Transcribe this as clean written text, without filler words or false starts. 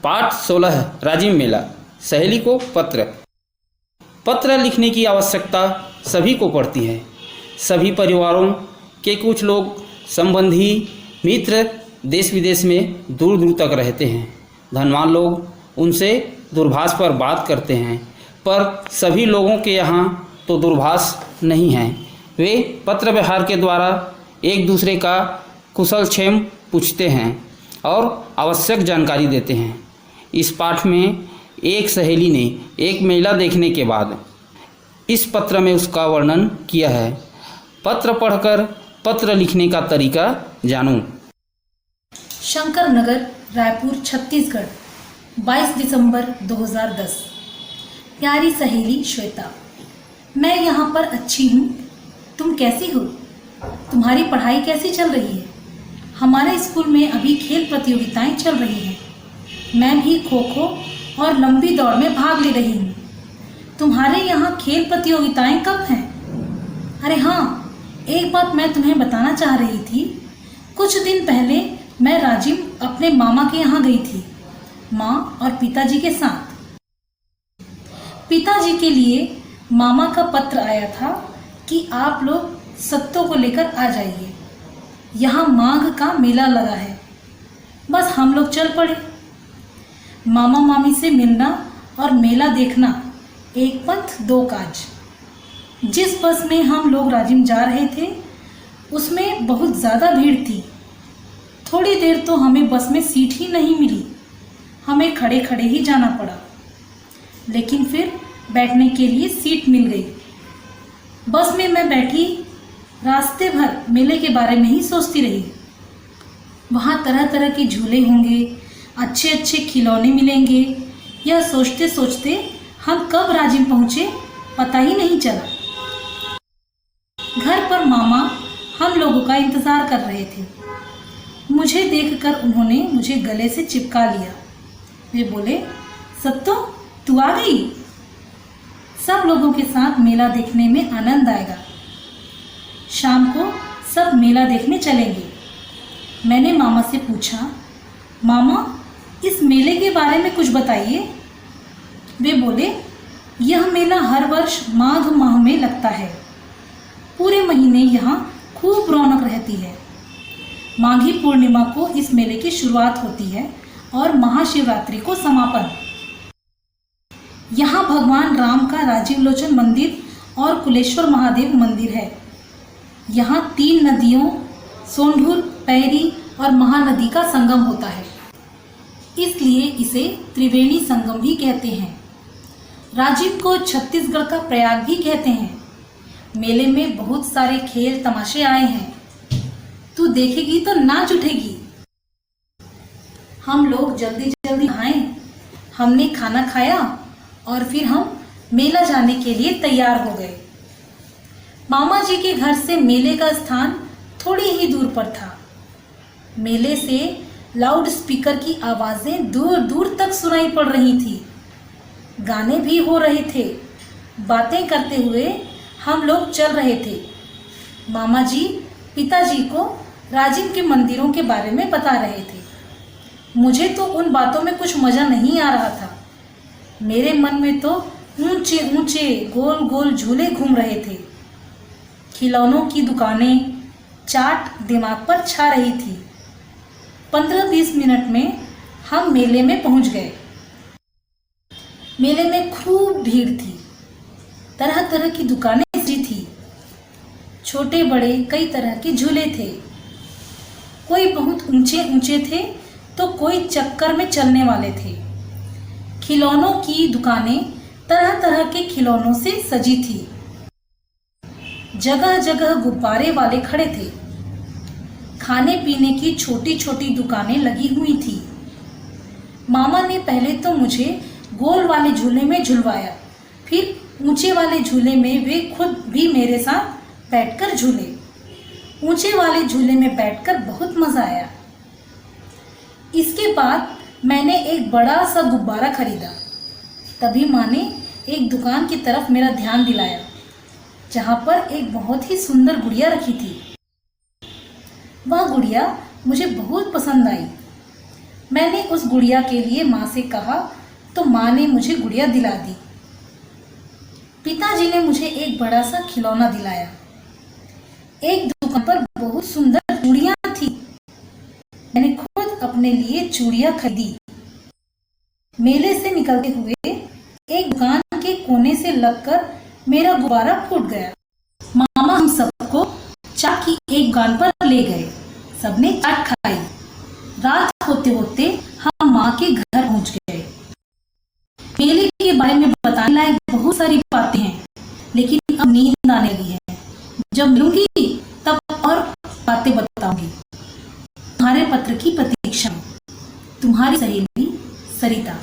पाठ 16 राजिम मेला। सहेली को पत्र। पत्र लिखने की आवश्यकता सभी को पड़ती है। सभी परिवारों के कुछ लोग संबंधी मित्र देश विदेश में दूर दूर तक रहते हैं। धनवान लोग उनसे दूरभाष पर बात करते हैं, पर सभी लोगों के यहाँ तो दूरभाष नहीं है। वे पत्र व्यवहार के द्वारा एक दूसरे का कुशल क्षेम पूछते हैं और आवश्यक जानकारी देते हैं। इस पाठ में एक सहेली ने एक महिला देखने के बाद इस पत्र में उसका वर्णन किया है। पत्र पढ़कर पत्र लिखने का तरीका जानो। शंकर नगर, रायपुर, छत्तीसगढ़, 22 दिसंबर 2010। प्यारी सहेली श्वेता, मैं यहाँ पर अच्छी हूँ। तुम कैसी हो? तुम्हारी पढ़ाई कैसी चल रही है? हमारे स्कूल में अभी खेल प्रतियोगिताएं चल रही हैं। मैं भी खो खो और लंबी दौड़ में भाग ले रही हूँ। तुम्हारे यहाँ खेल प्रतियोगिताएं कब हैं? अरे हाँ, एक बात मैं तुम्हें बताना चाह रही थी। कुछ दिन पहले मैं राजिम अपने मामा के यहाँ गई थी, माँ और पिताजी के साथ। पिताजी के लिए मामा का पत्र आया था कि आप लोग सत्तों को लेकर आ जाइए, यहाँ माघ का मेला लगा है। बस हम लोग चल पड़े। मामा मामी से मिलना और मेला देखना एक पंथ दो काज। जिस बस में हम लोग राजिम जा रहे थे उसमें बहुत ज़्यादा भीड़ थी। थोड़ी देर तो हमें बस में सीट ही नहीं मिली। हमें खड़े खड़े ही जाना पड़ा, लेकिन फिर बैठने के लिए सीट मिल गई। बस में मैं बैठी रास्ते भर मेले के बारे में ही सोचती रही। वहाँ तरह तरह के झूले होंगे, अच्छे अच्छे खिलौने मिलेंगे। यह सोचते सोचते हम कब राजिम पहुँचे पता ही नहीं चला। घर पर मामा हम लोगों का इंतज़ार कर रहे थे। मुझे देखकर उन्होंने मुझे गले से चिपका लिया। वे बोले, सत्तो तू आ गई? सब लोगों के साथ मेला देखने में आनंद आएगा। शाम को सब मेला देखने चलेंगे। मैंने मामा से पूछा, मामा इस मेले के बारे में कुछ बताइए। वे बोले, यह मेला हर वर्ष माघ माह में लगता है। पूरे महीने यहाँ खूब रौनक रहती है। माघी पूर्णिमा को इस मेले की शुरुआत होती है और महाशिवरात्रि को समापन। यहाँ भगवान राम का राजीव लोचन मंदिर और कुलेश्वर महादेव मंदिर है। यहाँ 3 नदियों सोंढूर, पैरी और महानदी का संगम होता है, इसलिए इसे त्रिवेणी संगम भी कहते हैं। राजिम को छत्तीसगढ़ का प्रयाग भी कहते हैं। मेले में बहुत सारे खेल तमाशे आए हैं। तू देखेगी तो नाच उठेगी। हम लोग जल्दी जल्दी आए। हमने खाना खाया और फिर हम मेला जाने के लिए तैयार हो गए। मामा जी के घर से मेले का स्थान थोड़ी ही दूर पर था। मेले से लाउड स्पीकर की आवाज़ें दूर दूर तक सुनाई पड़ रही थी। गाने भी हो रहे थे। बातें करते हुए हम लोग चल रहे थे। मामा जी पिताजी को राजिम के मंदिरों के बारे में बता रहे थे। मुझे तो उन बातों में कुछ मज़ा नहीं आ रहा था। मेरे मन में तो ऊंचे ऊंचे गोल गोल झूले घूम रहे थे। खिलौनों की दुकानें, चाट दिमाग पर छा रही थी। 15-20 मिनट में हम मेले में पहुंच गए। मेले में खूब भीड़ थी। तरह तरह की दुकानें सजी थी। छोटे बड़े कई तरह के झूले थे। कोई बहुत ऊंचे ऊंचे थे तो कोई चक्कर में चलने वाले थे। खिलौनों की दुकानें तरह तरह के खिलौनों से सजी थी। जगह जगह गुब्बारे वाले खड़े थे। खाने पीने की छोटी छोटी दुकानें लगी हुई थी। मामा ने पहले तो मुझे गोल वाले झूले में झुलवाया, फिर ऊंचे वाले झूले में वे खुद भी मेरे साथ बैठकर झूले। ऊंचे वाले झूले में बैठकर बहुत मज़ा आया। इसके बाद मैंने एक बड़ा सा गुब्बारा खरीदा। तभी माँ ने एक दुकान की तरफ मेरा ध्यान दिलाया, जहाँ पर एक बहुत ही सुंदर गुड़िया रखी थी। वह गुड़िया मुझे बहुत पसंद आई। मैंने उस गुड़िया के लिए माँ से कहा तो माँ ने मुझे गुड़िया दिला दी। पिताजी ने मुझे एक बड़ा सा खिलौना दिलाया। एक दुकान पर बहुत सुंदर चूड़ियां थी। मैंने खुद अपने लिए चूड़ियां खरीदी। मेले से निकलते हुए एक दुकान के कोने से लगकर मेरा गुब्बारा फूट गया। मामा हम सबको चाट की एक दुकान पर ले गए। सबने चाट खाई। रात होते होते हम माँ के घर पहुंच गए। मेले के बारे में बताने लायक बहुत सारी बातें हैं, लेकिन अब नींद आने लगी है। जब मिलूंगी तब और बातें बताऊंगी। तुम्हारे पत्र की प्रतीक्षा में, तुम्हारी सहेली सरिता।